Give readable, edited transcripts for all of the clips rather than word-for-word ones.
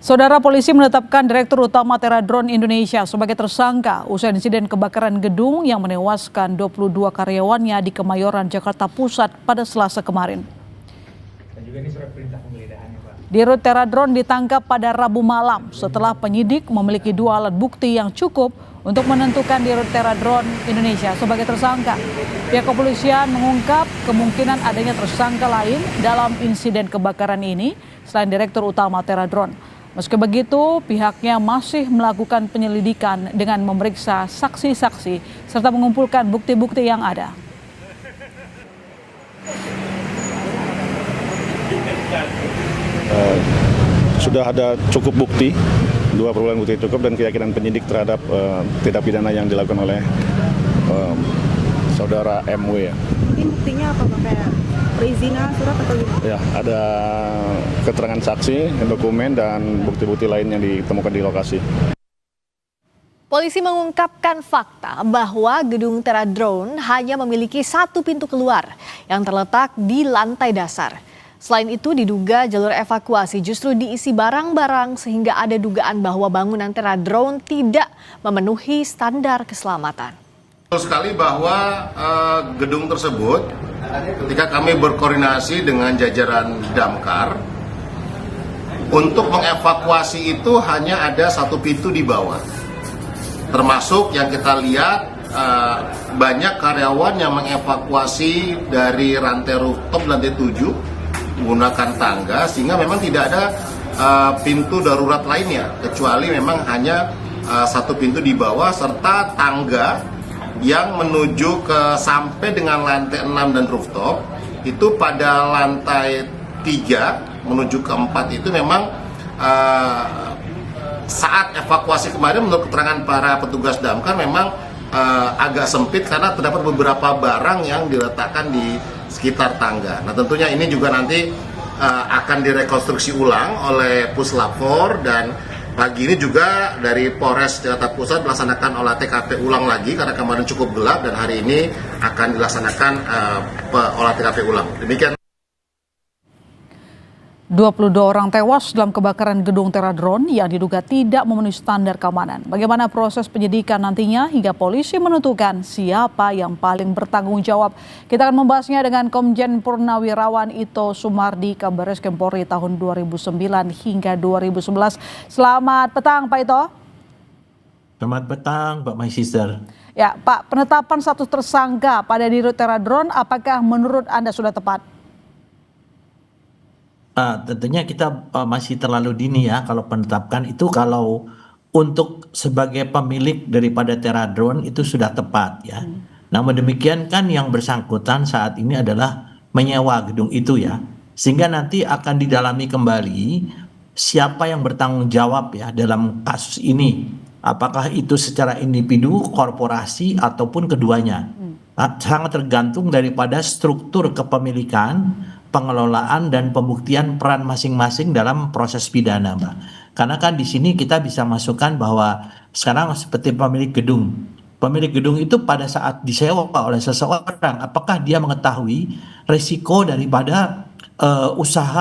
Saudara polisi menetapkan Direktur Utama Teradron Indonesia sebagai tersangka usai insiden kebakaran gedung yang menewaskan 22 karyawannya di Kemayoran, Jakarta Pusat pada Selasa kemarin. Dirut Teradron ditangkap pada Rabu malam setelah penyidik memiliki 2 alat bukti yang cukup untuk menentukan Dirut Teradron Indonesia sebagai tersangka. Pihak kepolisian mengungkap kemungkinan adanya tersangka lain dalam insiden kebakaran ini selain Direktur Utama Teradron. Meski begitu, pihaknya masih melakukan penyelidikan dengan memeriksa saksi-saksi serta mengumpulkan bukti-bukti yang ada. Sudah ada cukup bukti, 2 permulaan bukti cukup dan keyakinan penyidik terhadap tindak pidana yang dilakukan oleh saudara MW. Ini buktinya apa Pak? Kayak perizinan, surat atau gimana? Ya, ada keterangan saksi, dokumen dan bukti-bukti lain yang ditemukan di lokasi. Polisi mengungkapkan fakta bahwa gedung Teradron hanya memiliki 1 pintu keluar yang terletak di lantai dasar. Selain itu diduga jalur evakuasi justru diisi barang-barang sehingga ada dugaan bahwa bangunan Teradron tidak memenuhi standar keselamatan. Betul sekali bahwa gedung tersebut ketika kami berkoordinasi dengan jajaran Damkar untuk mengevakuasi itu hanya ada 1 pintu di bawah. Termasuk yang kita lihat banyak karyawan yang mengevakuasi dari rantai rooftop lantai 7 menggunakan tangga sehingga memang tidak ada pintu darurat lainnya kecuali memang hanya 1 pintu di bawah serta tangga yang menuju ke sampai dengan lantai 6 dan rooftop itu pada lantai 3 menuju ke 4 itu memang saat evakuasi kemarin menurut keterangan para petugas damkar memang agak sempit karena terdapat beberapa barang yang diletakkan di sekitar tangga. Nah tentunya ini juga nanti akan direkonstruksi ulang oleh Puslap 4 dan pagi ini juga dari Polres Jakarta Pusat melaksanakan olah TKP ulang lagi karena kemarin cukup gelap dan hari ini akan dilaksanakan olah TKP ulang. Demikian. 22 orang tewas dalam kebakaran gedung Teradron yang diduga tidak memenuhi standar keamanan. Bagaimana proses penyidikan nantinya hingga polisi menentukan siapa yang paling bertanggung jawab? Kita akan membahasnya dengan Komjen Purnawirawan Ito Sumardi, Kabarreskrim Polri tahun 2009 hingga 2011. Selamat petang Pak Ito. Selamat petang Pak My Sister. Ya Pak, penetapan status tersangka pada Dirut Teradron apakah menurut Anda sudah tepat? Tentunya kita masih terlalu dini ya kalau penetapkan itu. Kalau untuk sebagai pemilik daripada Teradron itu sudah tepat ya. Namun demikian kan yang bersangkutan saat ini adalah menyewa gedung itu ya. Sehingga nanti akan didalami kembali siapa yang bertanggung jawab ya dalam kasus ini. Apakah itu secara individu, korporasi ataupun keduanya. Sangat tergantung daripada struktur kepemilikan, pengelolaan dan pembuktian peran masing-masing dalam proses pidana, Mbak. Karena kan di sini kita bisa masukkan bahwa sekarang seperti pemilik gedung. Pemilik gedung itu pada saat disewa oleh seseorang, apakah dia mengetahui risiko daripada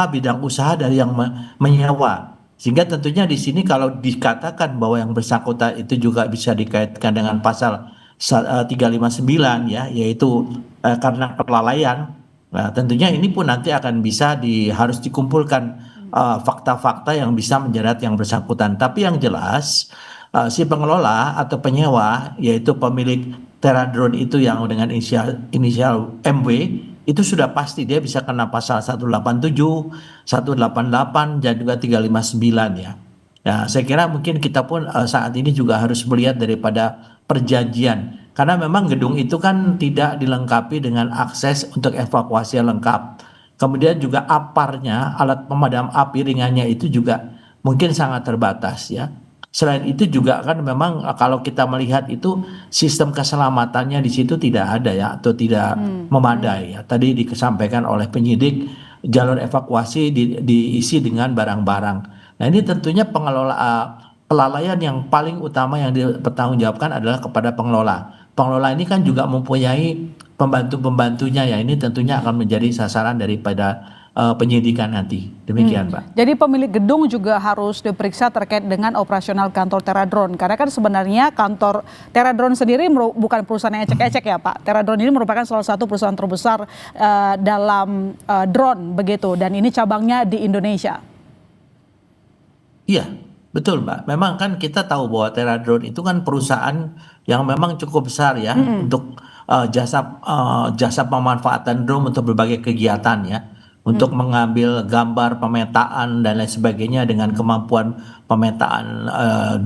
bidang usaha dari yang menyewa. Sehingga tentunya di sini kalau dikatakan bahwa yang bersangkutan itu juga bisa dikaitkan dengan pasal 359 ya, yaitu karena kelalaian. Nah, tentunya ini pun nanti akan bisa harus dikumpulkan fakta-fakta yang bisa menjerat yang bersangkutan. Tapi yang jelas si pengelola atau penyewa yaitu pemilik Teradron itu yang dengan inisial MW itu sudah pasti dia bisa kena pasal 187, 188 dan juga 359 ya. Nah, saya kira mungkin kita pun saat ini juga harus melihat daripada perjanjian. Karena memang gedung itu kan tidak dilengkapi dengan akses untuk evakuasi yang lengkap. Kemudian juga aparnya, alat pemadam api ringannya itu juga mungkin sangat terbatas ya. Selain itu juga kan memang kalau kita melihat itu sistem keselamatannya di situ tidak ada ya atau tidak memadai ya. Tadi disampaikan oleh penyidik jalur evakuasi diisi dengan barang-barang. Nah ini tentunya kelalaian yang paling utama yang dipertanggungjawabkan adalah kepada pengelola. Pengelola ini kan juga mempunyai pembantu-pembantunya ya, ini tentunya akan menjadi sasaran daripada penyidikan nanti. Demikian, Pak. Jadi pemilik gedung juga harus diperiksa terkait dengan operasional kantor Teradrone. Karena kan sebenarnya kantor Teradrone sendiri bukan perusahaan yang ecek-ecek ya Pak. Teradrone ini merupakan salah satu perusahaan terbesar dalam drone begitu. Dan ini cabangnya di Indonesia. Iya, betul Mbak. Memang kan kita tahu bahwa Teradrone itu kan perusahaan yang memang cukup besar ya untuk jasa pemanfaatan drone untuk berbagai kegiatan ya. Untuk mengambil gambar pemetaan dan lain sebagainya dengan kemampuan pemetaan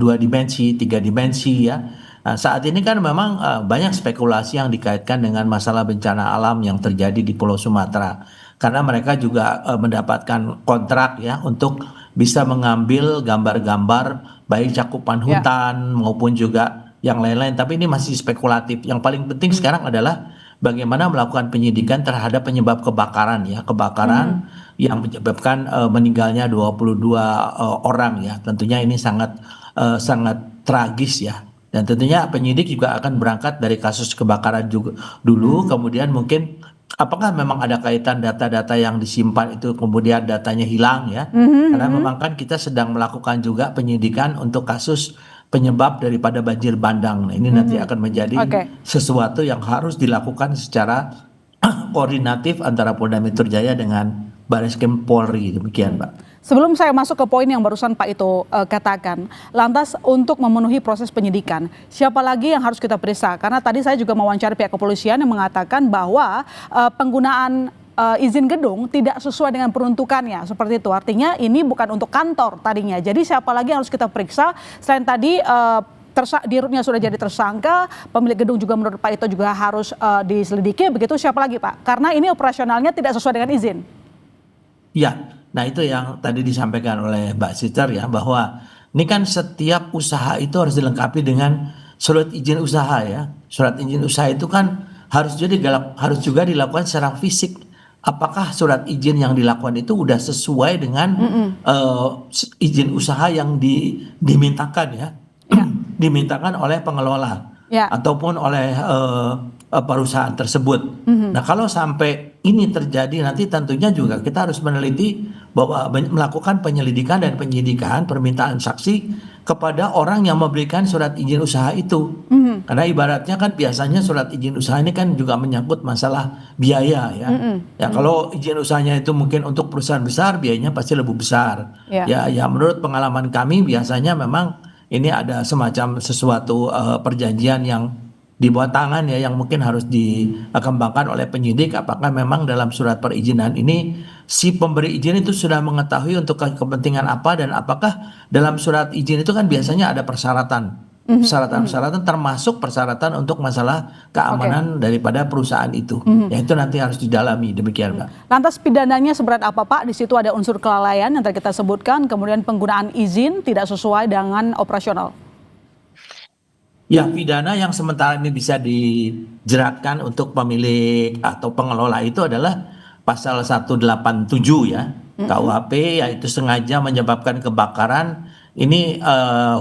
2 dimensi, 3 dimensi ya. Nah, saat ini kan memang banyak spekulasi yang dikaitkan dengan masalah bencana alam yang terjadi di Pulau Sumatera. Karena mereka juga mendapatkan kontrak ya untuk bisa mengambil gambar-gambar baik cakupan hutan maupun juga yang lain-lain. Tapi ini masih spekulatif. Yang paling penting sekarang adalah bagaimana melakukan penyidikan terhadap penyebab kebakaran ya, kebakaran yang menyebabkan meninggalnya 22 orang ya. Tentunya ini sangat tragis ya. Dan tentunya penyidik juga akan berangkat dari kasus kebakaran juga dulu, kemudian mungkin apakah memang ada kaitan data-data yang disimpan itu kemudian datanya hilang ya. Karena memang kan kita sedang melakukan juga penyidikan untuk kasus penyebab daripada banjir bandang. Nah, ini nanti akan menjadi sesuatu yang harus dilakukan secara koordinatif antara Polda Metro Jaya dengan Bareskrim Polri. Demikian, Pak. Sebelum saya masuk ke poin yang barusan Pak Ito katakan, lantas untuk memenuhi proses penyidikan, siapa lagi yang harus kita periksa? Karena tadi saya juga mewawancari pihak kepolisian yang mengatakan bahwa penggunaan izin gedung tidak sesuai dengan peruntukannya, seperti itu. Artinya ini bukan untuk kantor tadinya. Jadi siapa lagi yang harus kita periksa selain tadi dirutnya sudah jadi tersangka, pemilik gedung juga menurut Pak Ito juga harus diselidiki, begitu siapa lagi Pak? Karena ini operasionalnya tidak sesuai dengan izin. Ya, nah itu yang tadi disampaikan oleh Mbak Sister ya, bahwa ini kan setiap usaha itu harus dilengkapi dengan surat izin usaha ya. Surat izin usaha itu kan harus juga dilakukan secara fisik. Apakah surat izin yang dilakukan itu udah sesuai dengan izin usaha yang dimintakan ya, dimintakan oleh pengelola ataupun oleh perusahaan tersebut. Nah kalau sampai ini terjadi nanti tentunya juga kita harus meneliti bahwa melakukan penyelidikan dan penyidikan permintaan saksi kepada orang yang memberikan surat izin usaha itu. Karena ibaratnya kan biasanya surat izin usaha ini kan juga menyangkut masalah biaya ya. Ya kalau izin usahanya itu mungkin untuk perusahaan besar biayanya pasti lebih besar. Ya menurut pengalaman kami biasanya memang ini ada semacam sesuatu perjanjian yang dibuat tangan ya yang mungkin harus dikembangkan oleh penyidik apakah memang dalam surat perizinan ini si pemberi izin itu sudah mengetahui untuk kepentingan apa dan apakah dalam surat izin itu kan biasanya ada persyaratan termasuk persyaratan untuk masalah keamanan daripada perusahaan itu. Ya itu nanti harus didalami demikian Pak. Lantas pidananya seberat apa Pak? Di situ ada unsur kelalaian yang tadi kita sebutkan, kemudian penggunaan izin tidak sesuai dengan operasional. Ya, pidana yang sementara ini bisa dijeratkan untuk pemilik atau pengelola itu adalah pasal 187 ya, KUHP, yaitu sengaja menyebabkan kebakaran. Ini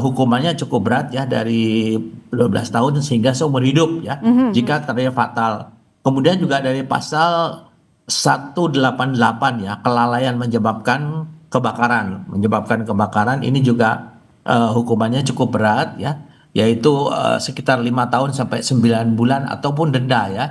hukumannya cukup berat ya, dari 12 tahun sehingga seumur hidup ya, jika terjadi fatal. Kemudian juga dari pasal 188 ya, kelalaian menyebabkan kebakaran, ini juga hukumannya cukup berat ya, yaitu sekitar 5 tahun sampai 9 bulan ataupun denda ya.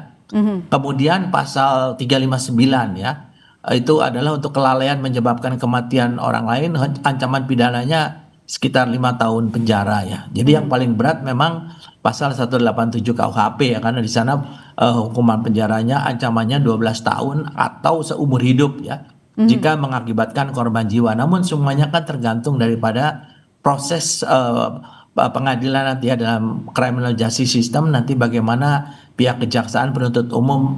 Kemudian pasal 359 ya, itu adalah untuk kelalaian menyebabkan kematian orang lain, ancaman pidananya sekitar 5 tahun penjara ya. Jadi yang paling berat memang pasal 187 KUHP ya, karena di sana hukuman penjaranya ancamannya 12 tahun atau seumur hidup ya, jika mengakibatkan korban jiwa. Namun semuanya kan tergantung daripada proses pengadilan nanti ya, dalam criminal justice system nanti bagaimana pihak kejaksaan penuntut umum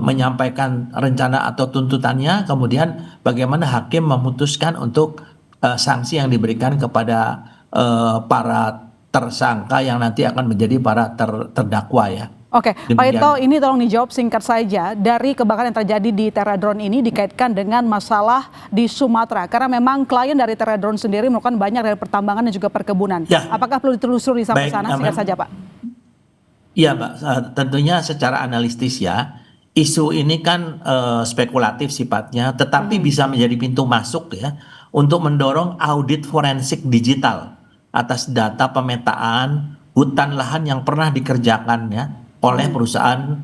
menyampaikan rencana atau tuntutannya, kemudian bagaimana hakim memutuskan untuk sanksi yang diberikan kepada para tersangka yang nanti akan menjadi para terdakwa ya. Oke, Pak Ito, ini tolong dijawab singkat saja. Dari kebakaran yang terjadi di Teradrone ini dikaitkan dengan masalah di Sumatera. Karena memang klien dari Teradrone sendiri melakukan banyak dari pertambangan dan juga perkebunan. Ya. Apakah perlu ditelusuri sampai sana? Singkat saja, Pak. Iya, Pak. Tentunya secara analitis ya, isu ini kan spekulatif sifatnya, tetapi bisa menjadi pintu masuk ya untuk mendorong audit forensik digital atas data pemetaan hutan lahan yang pernah dikerjakan ya oleh perusahaan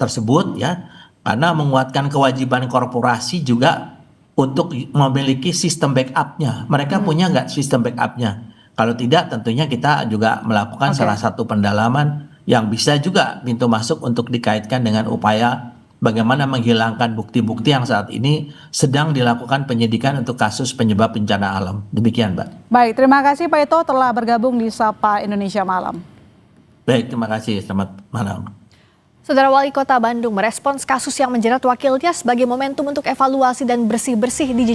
tersebut ya, karena menguatkan kewajiban korporasi juga untuk memiliki sistem backupnya. Mereka punya nggak sistem backupnya? Kalau tidak, tentunya kita juga melakukan salah satu pendalaman yang bisa juga pintu masuk untuk dikaitkan dengan upaya bagaimana menghilangkan bukti-bukti yang saat ini sedang dilakukan penyidikan untuk kasus penyebab bencana alam. Demikian, Mbak. Baik, terima kasih Pak Ito telah bergabung di Sapa Indonesia Malam. Baik, terima kasih. Selamat malam. Saudara Wali Kota Bandung merespons kasus yang menjerat wakilnya sebagai momentum untuk evaluasi dan bersih-bersih di